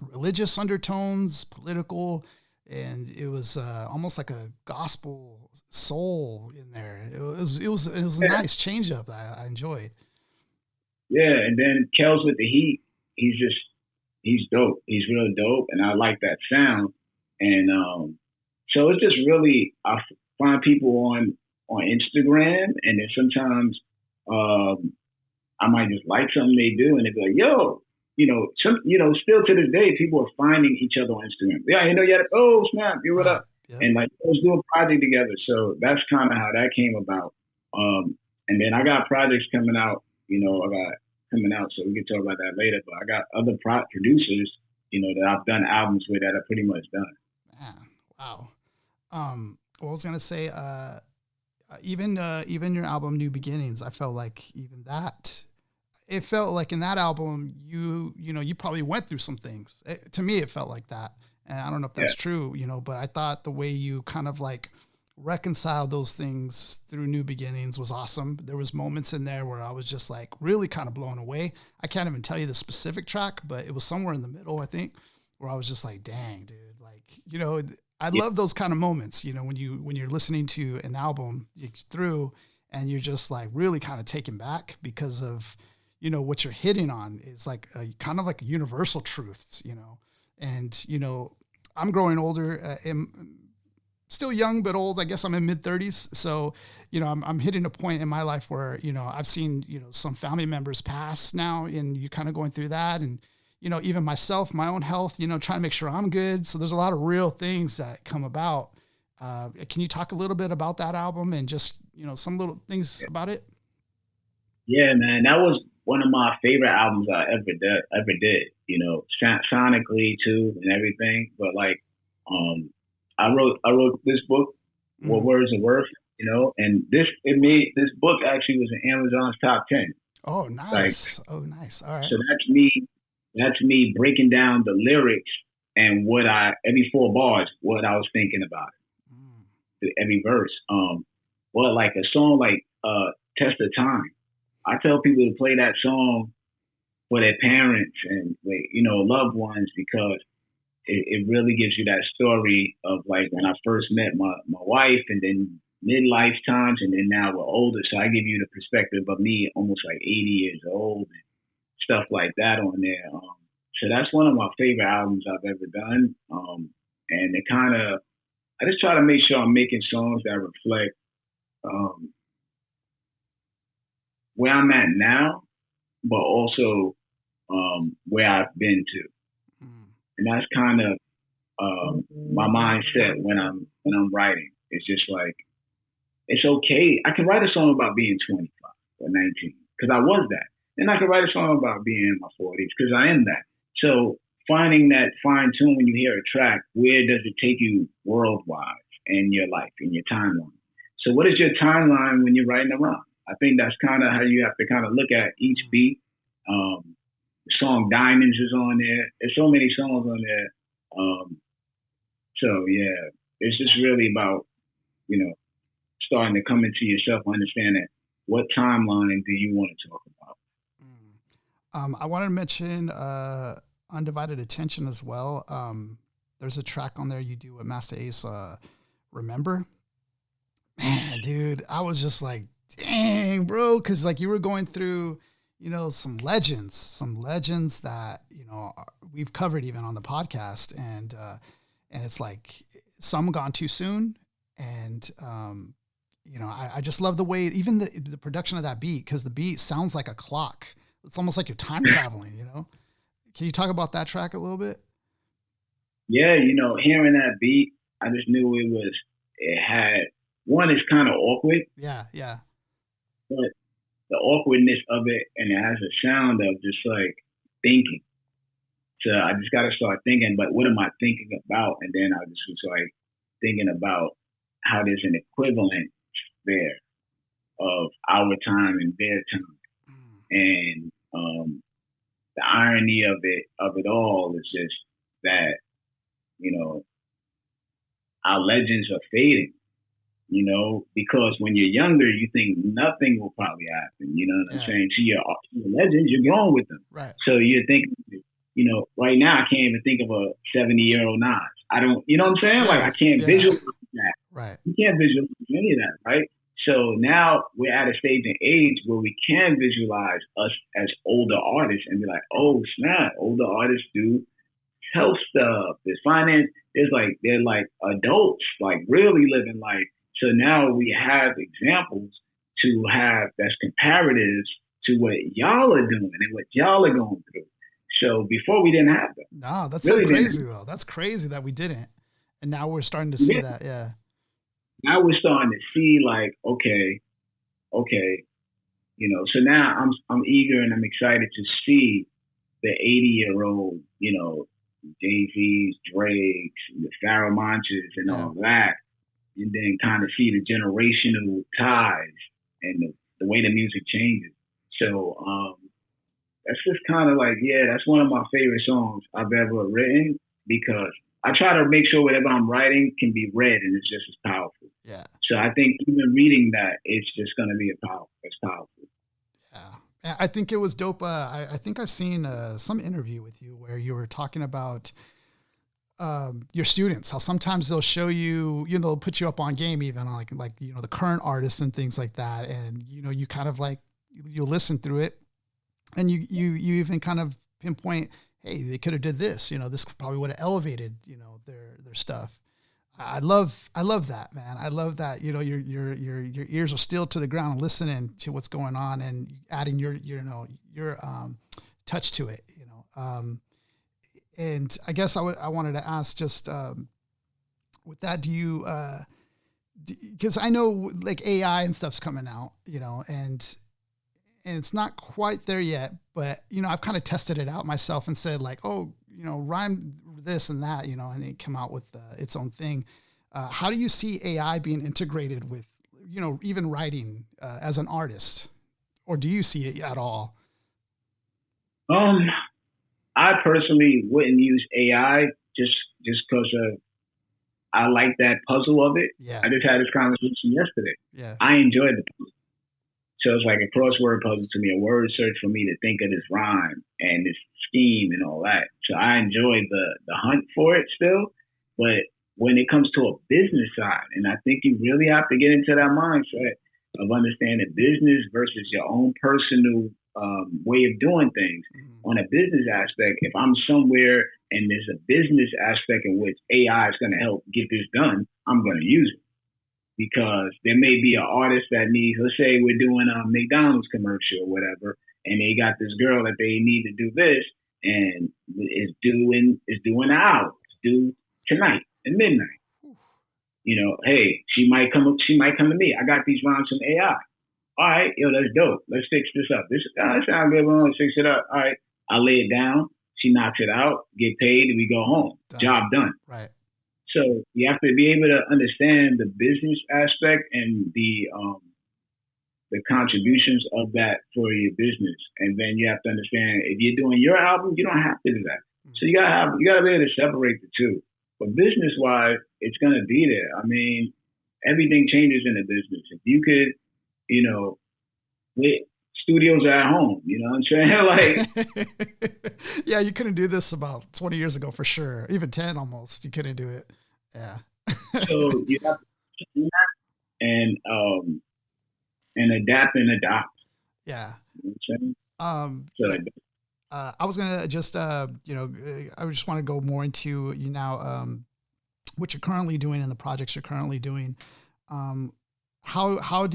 religious undertones, political, and it was, almost like a gospel soul in there. It was a nice change up. I enjoyed. Yeah, and then Kels with the Heat, he's dope. He's real dope, and I like that sound. And so it's just really, I find people on Instagram, and then sometimes I might just like something they do, and they be like, "Yo," still to this day, people are finding each other on Instagram. Yeah, oh snap, you what up? Yeah. And like, let's do a project together. So that's kind of how that came about. And then I got projects coming out. So we can talk about that later. But I got other producers, that I've done albums with that are pretty much done. Man, wow. Well, I was gonna say, even your album New Beginnings, I felt like even that, it felt like in that album you probably went through some things. To me, it felt like that, and I don't know if that's true, but I thought the way you kind of like reconcile those things through New Beginnings was awesome. There was moments in there where I was just like really kind of blown away. I can't even tell you the specific track, but it was somewhere in the middle, I think, where I was just like, dang, dude, like, I love those kind of moments, when you're listening to an album through and you're just like really kind of taken back because of, what you're hitting on is like a kind of like universal truths, and, I'm growing older, still young, but old. I guess I'm in mid 30s. So, I'm hitting a point in my life where, I've seen, some family members pass now, and you kind of going through that. And, even myself, my own health, trying to make sure I'm good. So there's a lot of real things that come about. Can you talk a little bit about that album and just, some little things about it? Yeah, man, that was one of my favorite albums I ever did, sonically too and everything. But like, I wrote this book, What Words Are Worth, and this book actually was in Amazon's top 10. Oh, nice. All right. So that's me breaking down the lyrics and every 4 bars, what I was thinking about it. Every verse. Well, like a song like Test of Time. I tell people to play that song for their parents and loved ones, because it really gives you that story of like when I first met my wife, and then midlife times, and then now we're older. So I give you the perspective of me almost like 80 years old and stuff like that on there. So that's one of my favorite albums I've ever done. And it kind of, I just try to make sure I'm making songs that reflect where I'm at now, but also where I've been to. And that's kind of my mindset when I'm writing. It's just like, it's okay. I can write a song about being 25 or 19 because I was that. And I can write a song about being in my 40s because I am that. So finding that fine tune when you hear a track, where does it take you worldwide in your life, in your timeline? So what is your timeline when you're writing a rhyme? I think that's kind of how you have to kind of look at each beat. The song Diamonds is on there. There's so many songs on there. So yeah, it's just really about, starting to come into yourself, understanding what timeline do you want to talk about. I wanted to mention Undivided Attention as well. There's a track on there you do with Masta Ace, Remember. Man, dude, I was just like, dang, bro, because like you were going through, some legends that, we've covered even on the podcast, and it's like some gone too soon, and you know, I just love the way, even the production of that beat, because the beat sounds like a clock. It's almost like you're time traveling, you know? Can you talk about that track a little bit? Yeah, you know, hearing that beat, I just knew it had, one, it's kind of awkward, Yeah, yeah. but the awkwardness of it, and it has a sound of just like thinking. So I just got to start thinking, but what am I thinking about? And then I just was like thinking about how there's an equivalent there of our time and their time. And the irony of it all is just that, you know, our legends are fading, you know, because when you're younger, you think nothing will probably happen. You know what I'm saying? To your legends, you're going with them. Right. So you're thinking, you know, right now I can't even think of a 70-year-old Nas. I don't, you know what I'm saying? Yeah, like I can't visualize that. Right. You can't visualize any of that, right? So now we're at a stage and age where we can visualize us as older artists and be like, oh snap, older artists do health stuff. There's finance. They're like adults, like really living life. So now we have examples to have that's comparatives to what y'all are doing and what y'all are going through. So before we didn't have them. No, that's really so crazy though. That's crazy that we didn't. And now we're starting to see that. Yeah. Now we're starting to see like, okay, you know, so now I'm eager and I'm excited to see the 80-year-old, you know, Jay-Z's, Drake's, the Pharoah Monches and all that. And then kind of see the generational ties and the way the music changes. So that's just kind of like, that's one of my favorite songs I've ever written because I try to make sure whatever I'm writing can be read and it's just as powerful. Yeah. So I think even reading that, it's just going to be as powerful. Yeah. I think it was dope. I think I've seen some interview with you where you were talking about your students, how sometimes they'll show you, you know, they'll put you up on game even on like, you know, the current artists and things like that. And, you know, you kind of like, you'll listen through it and you even kind of pinpoint, hey, they could have did this, you know, this probably would have elevated, you know, their stuff. I love that, man. I love that, you know, your ears are still to the ground and listening to what's going on and adding your touch to it, you know? And I guess I wanted to ask just, with that, do you, cause I know like AI and stuff's coming out, you know, and it's not quite there yet, but you know, I've kind of tested it out myself and said like, oh, you know, rhyme this and that, you know, and it come out with its own thing. How do you see AI being integrated with, you know, even writing as an artist, or do you see it at all? I personally wouldn't use AI just because of I like that puzzle of it. Yeah. I just had this conversation yesterday. Yeah. I enjoyed the puzzle. So it's like a crossword puzzle to me, a word search for me to think of this rhyme and this scheme and all that. So I enjoy the hunt for it still. But when it comes to a business side, and I think you really have to get into that mindset of understanding business versus your own personal way of doing things. Mm-hmm. On a business aspect, if I'm somewhere and there's a business aspect in which AI is going to help get this done, I'm going to use it. Because there may be an artist that needs, let's say we're doing a McDonald's commercial or whatever, and they got this girl that they need to do this, and it's due an hour, it's due tonight at midnight. You know, hey, she might come to me. I got these rhymes from AI. All right, yo, that's dope. Let's fix this up. This sounds good. Let's fix it up. All right, I lay it down. She knocks it out, get paid, and we go home. Done. Job done. Right. So you have to be able to understand the business aspect and the contributions of that for your business, and then you have to understand if you're doing your album, you don't have to do that. Mm-hmm. So you gotta be able to separate the two. But business wise, it's gonna be there. I mean, everything changes in the business. If you could, you know, studios are at home, you know what I'm saying? Like, yeah, you couldn't do this about 20 years ago for sure. Even 10 almost, you couldn't do it. Yeah. So you have to do that and adapt and adopt. Yeah. You know what I'm saying? I was gonna just you know, I just want to go more into what you're currently doing and the projects you're currently doing. how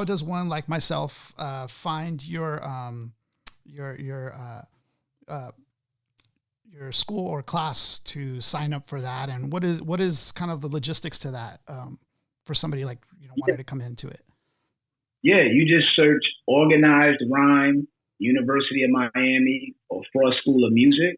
does one like myself find your your school or class to sign up for that, and what is kind of the logistics to that for somebody like wanting to come into it? Yeah, you just search organized rhyme, University of Miami, or Frost School of Music,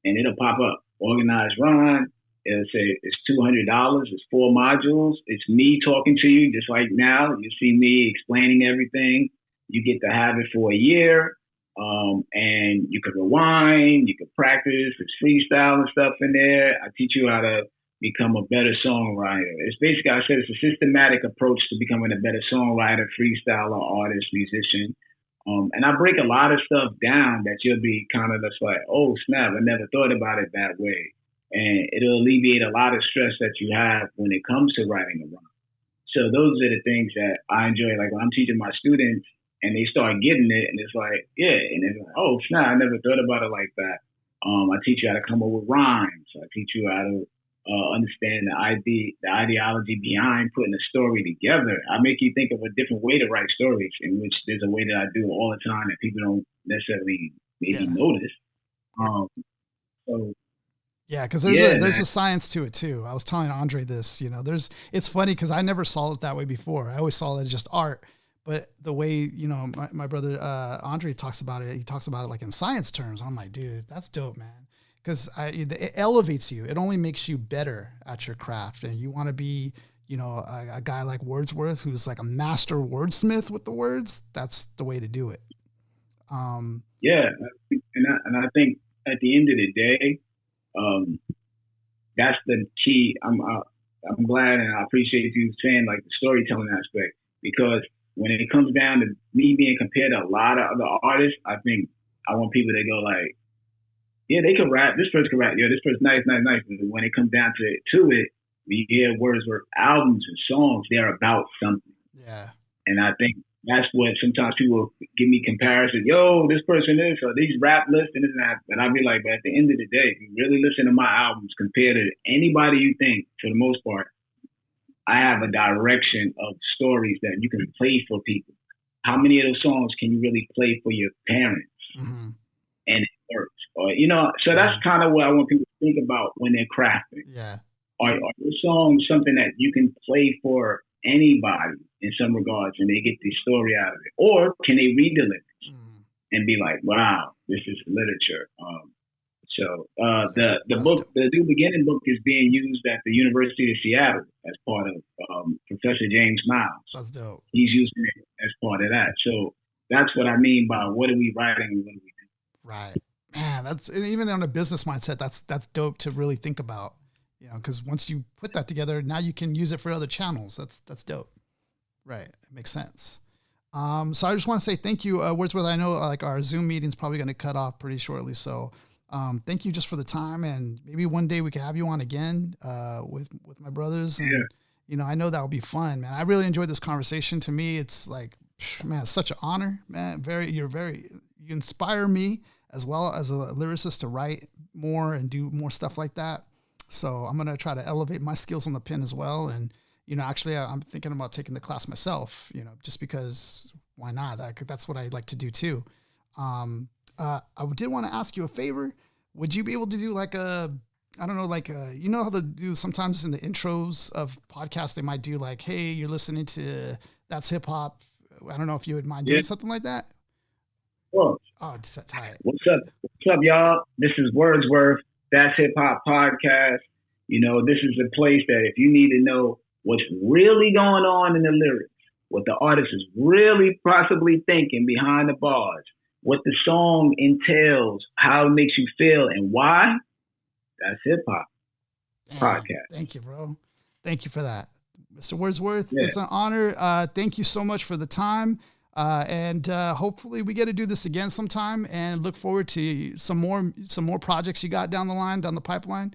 and it'll pop up. Organized rhyme. It'll say it's $200. It's 4 modules. It's me talking to you, just like now. You see me explaining everything. You get to have it for a year, and you can rewind. You can practice. It's freestyle and stuff in there. I teach you how to become a better songwriter. It's basically, I said, it's a systematic approach to becoming a better songwriter, freestyler, artist, musician. And I break a lot of stuff down that you'll be kind of just like, oh, snap, I never thought about it that way. And it'll alleviate a lot of stress that you have when it comes to writing a rhyme. So those are the things that I enjoy. Like when I'm teaching my students and they start getting it, and it's like, yeah, and it's like, oh, snap, I never thought about it like that. I teach you how to come up with rhymes. I teach you how to understand the ideology behind putting a story together. I make you think of a different way to write stories, in which there's a way that I do it all the time that people don't necessarily maybe notice. So yeah, because there's a science to it too. I was telling Andre this. It's funny because I never saw it that way before. I always saw it as just art. But the way, my brother Andre talks about it, he talks about it like in science terms. I'm like, dude, that's dope, man. Because it elevates you. It only makes you better at your craft. And you want to be, a guy like Wordsworth, who's like a master wordsmith with the words. That's the way to do it. Yeah. And I think at the end of the day, that's the key. I'm glad and I appreciate you saying like the storytelling aspect, because when it comes down to me being compared to a lot of other artists, I think I want people to go like, yeah, they can rap. This person can rap. Yeah, this person's nice. But when it comes down to it, we hear Wordsworth albums and songs, they're about something. Yeah. And I think that's what sometimes people give me comparison. Yo, this person is, or these rap lists and this and that. And I'll be like, but at the end of the day, if you really listen to my albums compared to anybody you think, for the most part, I have a direction of stories that you can play for people. How many of those songs can you really play for your parents? Mm-hmm. And it works. Or, so that's kind of what I want people to think about when they're crafting. Yeah. Are your songs something that you can play for anybody in some regards and they get the story out of it? Or can they read the lyrics and be like, wow, this is literature? The book, the New Beginning book, is being used at the University of Seattle as part of Professor James Miles. That's dope. He's using it as part of that. So that's what I mean by what are we writing and what are we doing? Right. Man, that's, even on a business mindset, that's dope to really think about, because once you put that together, now you can use it for other channels. That's dope. Right. It makes sense. So I just want to say thank you, Wordsworth. I know like our Zoom meeting's probably going to cut off pretty shortly. So thank you just for the time, and maybe one day we can have you on again with my brothers. And, I know that will be fun, man. I really enjoyed this conversation. To me, it's like, man, it's such an honor, man. You inspire me as well as a lyricist to write more and do more stuff like that. So I'm going to try to elevate my skills on the pen as well. And, actually I'm thinking about taking the class myself, just because why not? That's what I like to do too. I did want to ask you a favor. Would you be able to do like how they do sometimes in the intros of podcasts, they might do like, hey, you're listening to That's Hip Hop. I don't know if you would mind doing something like that. Well, just tight. What's up, y'all? This is Wordsworth. That's Hip Hop Podcast. This is a place that if you need to know what's really going on in the lyrics, what the artist is really possibly thinking behind the bars, what the song entails, how it makes you feel, and why, that's Hip Hop Podcast. Thank you, bro. Thank you for that. Mr. Wordsworth, it's an honor. Thank you so much for the time. And hopefully we get to do this again sometime, and look forward to some more projects you got down the pipeline.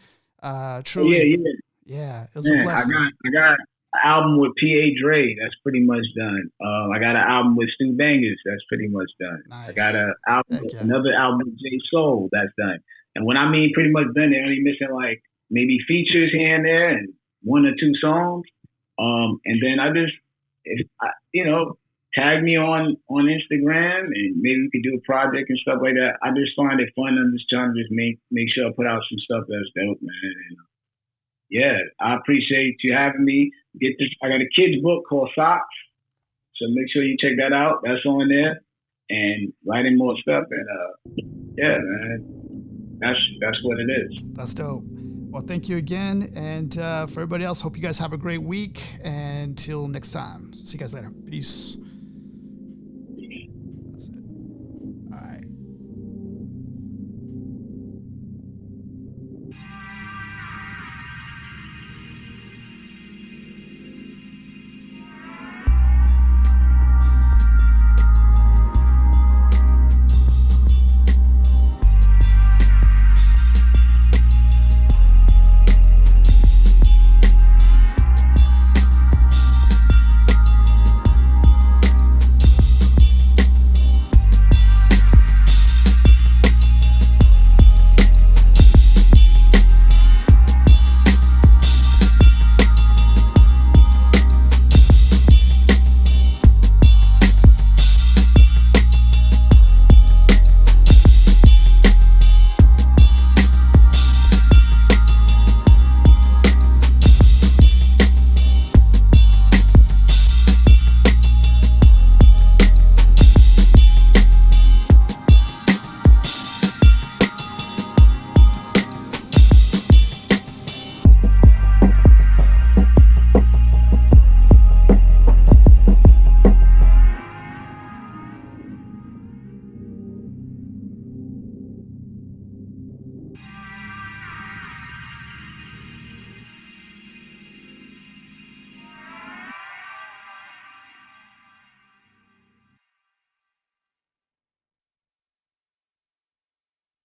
Truly. Yeah. It was a blessing. I got an album with P.A. Dre. That's pretty much done. I got an album with Stu Bangers. That's pretty much done. Nice. I got another album with J Soul. That's done. And when I mean pretty much done, they're only missing like maybe features here and there and 1 or 2 songs. And then if tag me on Instagram, and maybe we could do a project and stuff like that. I just find it fun. I'm just trying to just make sure I put out some stuff that's dope, man. And yeah, I appreciate you having me. Get this. I got a kids book called Socks, so make sure you check that out. That's on there, and writing more stuff. And yeah, man, that's what it is. That's dope. Well, thank you again, and for everybody else, hope you guys have a great week. And until next time, see you guys later. Peace.